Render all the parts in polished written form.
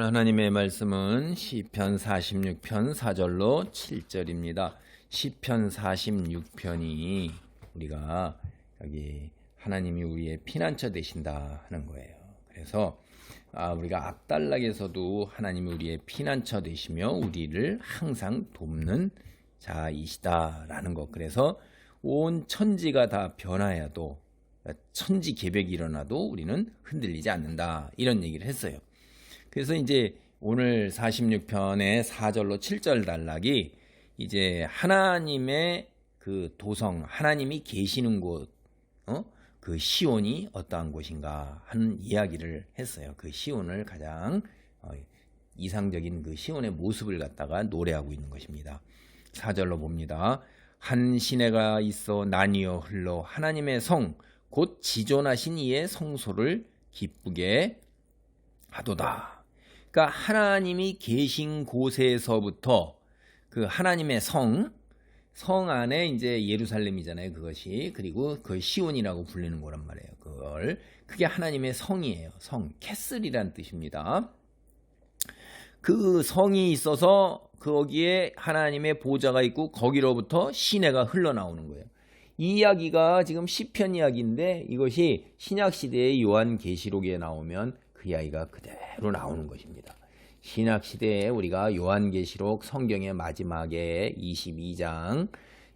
오늘 하나님의 말씀은 시편 46편 4절로 7절입니다. 시편 46편이 우리가 여기 하나님이 우리의 피난처 되신다 하는 거예요. 그래서 우리가 악달락에서도 하나님이 우리의 피난처 되시며 우리를 항상 돕는 자이시다라는 것. 그래서 온 천지가 다 변하여도 천지개벽이 일어나도 우리는 흔들리지 않는다, 이런 얘기를 했어요. 그래서 이제 오늘 46편의 4절로 7절 단락이 이제 하나님의 그 도성, 하나님이 계시는 곳, 그 시온이 어떠한 곳인가 하는 이야기를 했어요. 그 시온을 가장 이상적인 그 시온의 모습을 갖다가 노래하고 있는 것입니다. 4절로 봅니다. 한 시내가 있어 나뉘어 흘러 하나님의 성 곧 지존하신 이의 성소를 기쁘게 하도다. 그러니까 하나님이 계신 곳에서부터 그 하나님의 성 안에 이제 예루살렘이잖아요, 그것이. 그리고 그 시온이라고 불리는 거란 말이에요. 그게 하나님의 성이에요. 성, 캐슬이란 뜻입니다. 그 성이 있어서 거기에 하나님의 보좌가 있고 거기로부터 시내가 흘러나오는 거예요. 이 이야기가 지금 시편 이야기인데 이것이 신약시대의 요한계시록에 나오면 그 이야기가 그대로 나오는 것입니다. 신약시대에 우리가 요한계시록 성경의 마지막에 22장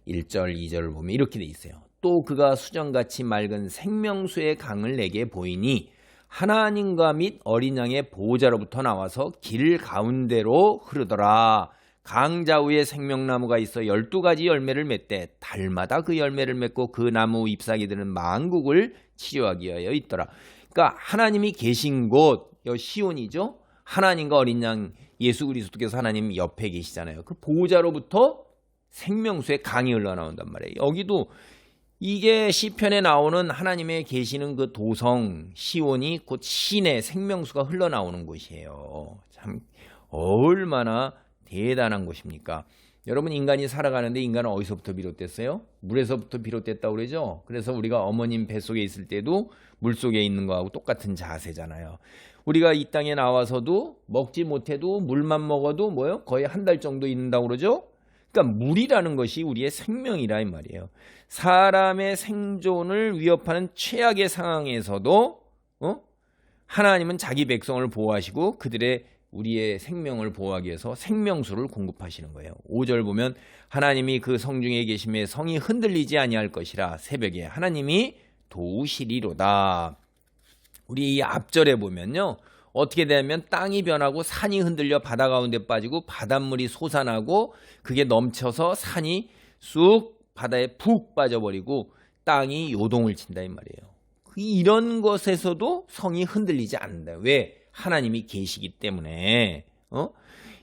1절 2절을 보면 이렇게 돼 있어요. 또 그가 수정같이 맑은 생명수의 강을 내게 보이니 하나님과 및 어린 양의 보호자로부터 나와서 길 가운데로 흐르더라. 강자우에 생명나무가 있어 12가지 열매를 맺되 달마다 그 열매를 맺고 그 나무 잎사귀들은 만국을 치료하기 위하여 있더라. 그러니까 하나님이 계신 곳, 시온이죠. 하나님과 어린 양 예수 그리스도께서 하나님 옆에 계시잖아요. 그 보호자로부터 생명수의 강이 흘러나온단 말이에요. 여기도 이게 시편에 나오는 하나님의 계시는 그 도성 시온이 곧 신의 생명수가 흘러나오는 곳이에요. 참 얼마나 대단한 곳입니까? 여러분, 인간이 살아가는데 인간은 어디서부터 비롯됐어요? 물에서부터 비롯됐다고 그러죠? 그래서 우리가 어머님 뱃속에 있을 때도 물속에 있는 거하고 똑같은 자세잖아요. 우리가 이 땅에 나와서도 먹지 못해도 물만 먹어도 뭐요? 거의 한 달 정도 있는다고 그러죠? 그러니까 물이라는 것이 우리의 생명이라 이 말이에요. 사람의 생존을 위협하는 최악의 상황에서도 하나님은 자기 백성을 보호하시고 그들의 우리의 생명을 보호하기 위해서 생명수를 공급하시는 거예요. 5절 보면 하나님이 그 성중에 계심에 성이 흔들리지 아니할 것이라 새벽에 하나님이 도우시리로다. 우리 이 앞절에 보면요, 어떻게 되면 땅이 변하고 산이 흔들려 바다 가운데 빠지고 바닷물이 솟아나고 그게 넘쳐서 산이 쑥 바다에 푹 빠져버리고 땅이 요동을 친다 이 말이에요. 이런 것에서도 성이 흔들리지 않는다. 왜? 하나님이 계시기 때문에.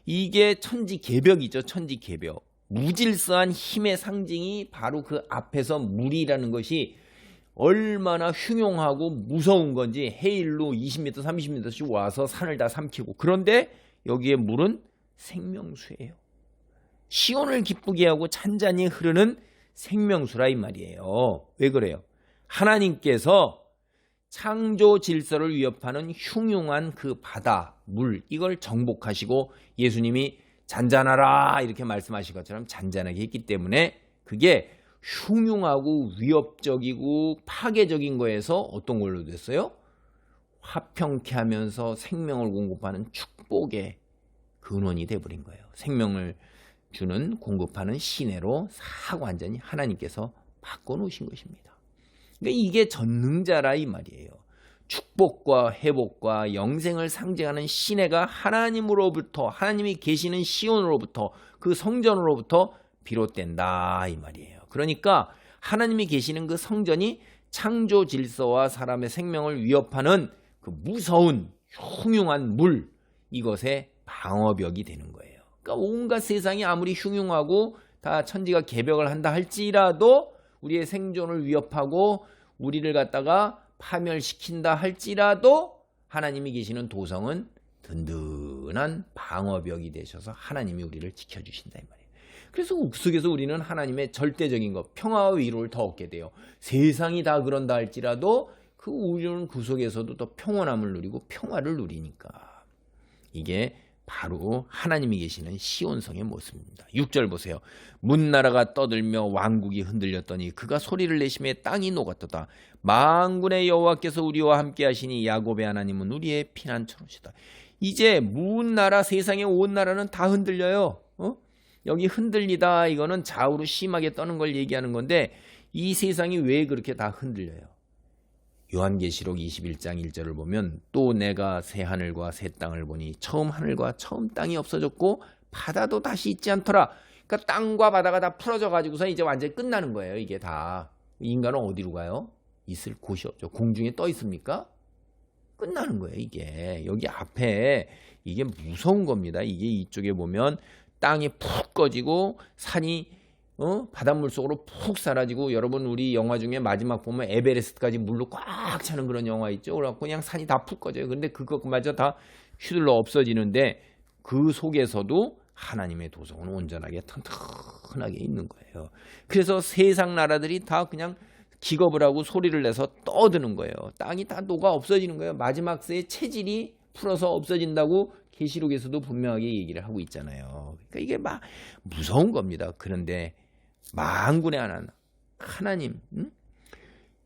이게 천지개벽이죠. 천지개벽. 무질서한 힘의 상징이 바로 그 앞에서 물이라는 것이 얼마나 흉용하고 무서운 건지 해일로 20m 30m씩 와서 산을 다 삼키고, 그런데 여기에 물은 생명수예요. 시온을 기쁘게 하고 잔잔히 흐르는 생명수라 이 말이에요. 왜 그래요? 하나님께서 창조 질서를 위협하는 흉흉한 그 바다, 물, 이걸 정복하시고 예수님이 잔잔하라 이렇게 말씀하신 것처럼 잔잔하게 했기 때문에 그게 흉흉하고 위협적이고 파괴적인 거에서 어떤 걸로 됐어요? 화평케 하면서 생명을 공급하는 축복의 근원이 돼버린 거예요. 생명을 주는 공급하는 시내로 싹 완전히 하나님께서 바꿔놓으신 것입니다. 그러니까 이게 전능자라 이 말이에요. 축복과 회복과 영생을 상징하는 시내가 하나님으로부터, 하나님이 계시는 시온으로부터, 그 성전으로부터 비롯된다 이 말이에요. 그러니까 하나님이 계시는 그 성전이 창조 질서와 사람의 생명을 위협하는 그 무서운 흉흉한 물, 이것의 방어벽이 되는 거예요. 그러니까 온갖 세상이 아무리 흉흉하고 다 천지가 개벽을 한다 할지라도 우리의 생존을 위협하고 우리를 갖다가 파멸시킨다 할지라도 하나님이 계시는 도성은 든든한 방어벽이 되셔서 하나님이 우리를 지켜주신다 이 말이에요. 그래서 옥속에서 우리는 하나님의 절대적인 것, 평화와 위로를 더 얻게 돼요. 세상이 다 그런다 할지라도 그 우리는 그 속에서도 더 평온함을 누리고 평화를 누리니까. 이게 바로 하나님이 계시는 시온성의 모습입니다. 6절 보세요. 문나라가 떠들며 왕국이 흔들렸더니 그가 소리를 내심에 땅이 녹았도다. 만군의 여호와께서 우리와 함께 하시니 야곱의 하나님은 우리의 피난처로시다. 이제 문나라, 세상의 온 나라는 다 흔들려요. 여기 흔들리다, 이거는 좌우로 심하게 떠는 걸 얘기하는 건데, 이 세상이 왜 그렇게 다 흔들려요? 요한계시록 21장 1절을 보면 또 내가 새 하늘과 새 땅을 보니 처음 하늘과 처음 땅이 없어졌고 바다도 다시 있지 않더라. 그러니까 땅과 바다가 다 풀어져 가지고서 이제 완전히 끝나는 거예요. 이게 다. 인간은 어디로 가요? 있을 곳이 없죠. 공중에 떠 있습니까? 끝나는 거예요. 이게 여기 앞에 이게 무서운 겁니다. 이게 이쪽에 보면 땅이 푹 꺼지고 산이 바닷물 속으로 푹 사라지고, 여러분 우리 영화 중에 마지막 보면 에베레스트까지 물로 꽉 차는 그런 영화 있죠. 그래서 그냥 산이 다 푹 꺼져요. 근데 그것마저 다 휘둘러 없어지는데 그 속에서도 하나님의 도성은 온전하게 튼튼하게 있는 거예요. 그래서 세상 나라들이 다 그냥 기겁을 하고 소리를 내서 떠드는 거예요. 땅이 다 녹아 없어지는 거예요. 마지막 새의 체질이 풀어서 없어진다고 계시록에서도 분명하게 얘기를 하고 있잖아요. 그러니까 이게 막 무서운 겁니다. 그런데 만군의 하나님,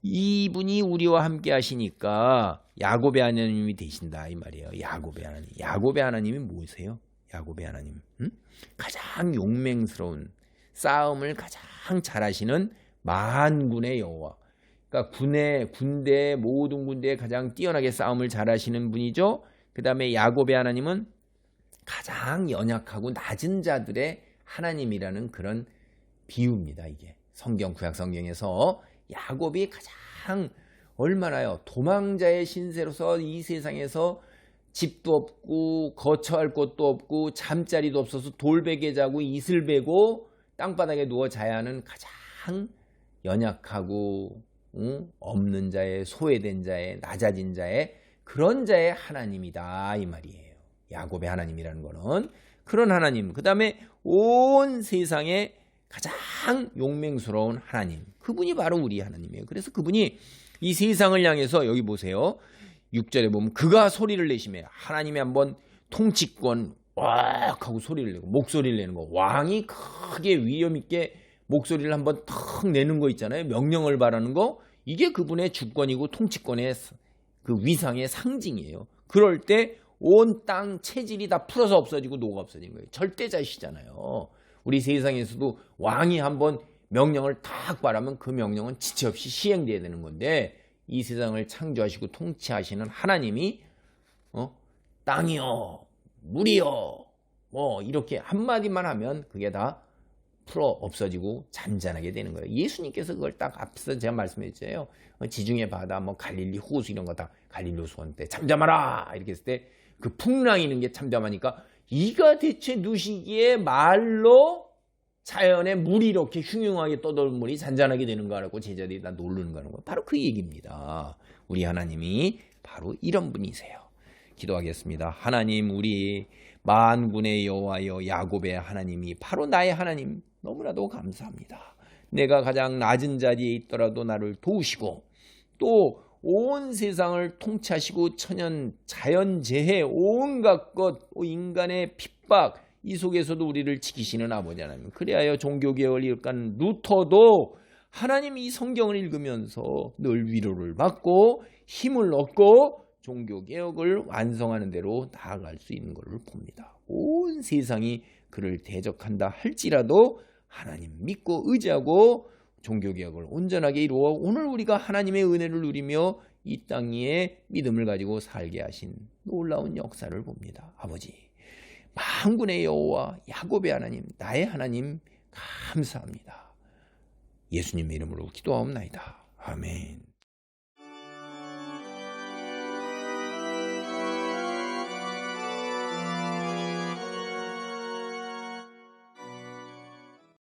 이분이 우리와 함께 하시니까 야곱의 하나님이 되신다 이 말이에요. 야곱의 하나님. 야곱의 하나님이 뭐세요? 야곱의 하나님. 가장 용맹스러운 싸움을 가장 잘하시는 만군의 여호와. 그러니까 군대 모든 군대에 가장 뛰어나게 싸움을 잘하시는 분이죠. 그 다음에 야곱의 하나님은 가장 연약하고 낮은 자들의 하나님이라는 그런 비유입니다. 이게 구약 성경에서 야곱이 가장 얼마나요? 도망자의 신세로서 이 세상에서 집도 없고 거처할 곳도 없고 잠자리도 없어서 돌베개 자고 이슬 베고 땅바닥에 누워 자야 하는 가장 연약하고 없는 자의, 소외된 자의, 낮아진 자의 그런 자의 하나님이다 이 말이에요. 야곱의 하나님이라는 거는 그런 하나님. 그 다음에 온 세상에 가장 용맹스러운 하나님, 그분이 바로 우리 하나님이에요. 그래서 그분이 이 세상을 향해서 여기 보세요. 6절에 보면 그가 소리를 내시며, 하나님이 한번 통치권 왁 하고 소리를 내고 목소리를 내는 거, 왕이 크게 위험 있게 목소리를 한번 턱 내는 거 있잖아요. 명령을 바라는 거, 이게 그분의 주권이고 통치권의 그 위상의 상징이에요. 그럴 때 온 땅 체질이 다 풀어서 없어지고 녹아 없어진 거예요. 절대자시잖아요. 우리 세상에서도 왕이 한번 명령을 탁 바라면 그 명령은 지체 없이 시행돼야 되는 건데, 이 세상을 창조하시고 통치하시는 하나님이 땅이요, 물이요, 뭐 이렇게 한마디만 하면 그게 다 풀어 없어지고 잔잔하게 되는 거예요. 예수님께서 그걸 딱 앞서 제가 말씀했잖아요. 지중해 바다, 뭐 갈릴리 호수 이런 거 다 갈릴리 호수 때 잠잠하라 이렇게 했을 때 그 풍랑이 있는 게 잠잠하니까 이가 대체 누시기에 말로 자연의 물이 이렇게 흉흉하게 떠도는 물이 잔잔하게 되는 거라고 제자들이 다 놀르는 거라는 거, 바로 그 얘기입니다. 우리 하나님이 바로 이런 분이세요. 기도하겠습니다. 하나님, 우리 만군의 여호와여 야곱의 하나님이 바로 나의 하나님, 너무나도 감사합니다. 내가 가장 낮은 자리에 있더라도 나를 도우시고 또 온 세상을 통치하시고 천연 자연재해 온갖 것, 인간의 핍박 이 속에서도 우리를 지키시는 아버지 하나님, 그래야 종교개혁을 이룩한 루터도 하나님 이 성경을 읽으면서 늘 위로를 받고 힘을 얻고 종교개혁을 완성하는 대로 나아갈 수 있는 것을 봅니다. 온 세상이 그를 대적한다 할지라도 하나님 믿고 의지하고 종교개혁을 온전하게 이루어 오늘 우리가 하나님의 은혜를 누리며 이 땅 위에 믿음을 가지고 살게 하신 놀라운 역사를 봅니다. 아버지, 만군의 여호와 야곱의 하나님, 나의 하나님 감사합니다. 예수님의 이름으로 기도하옵나이다. 아멘.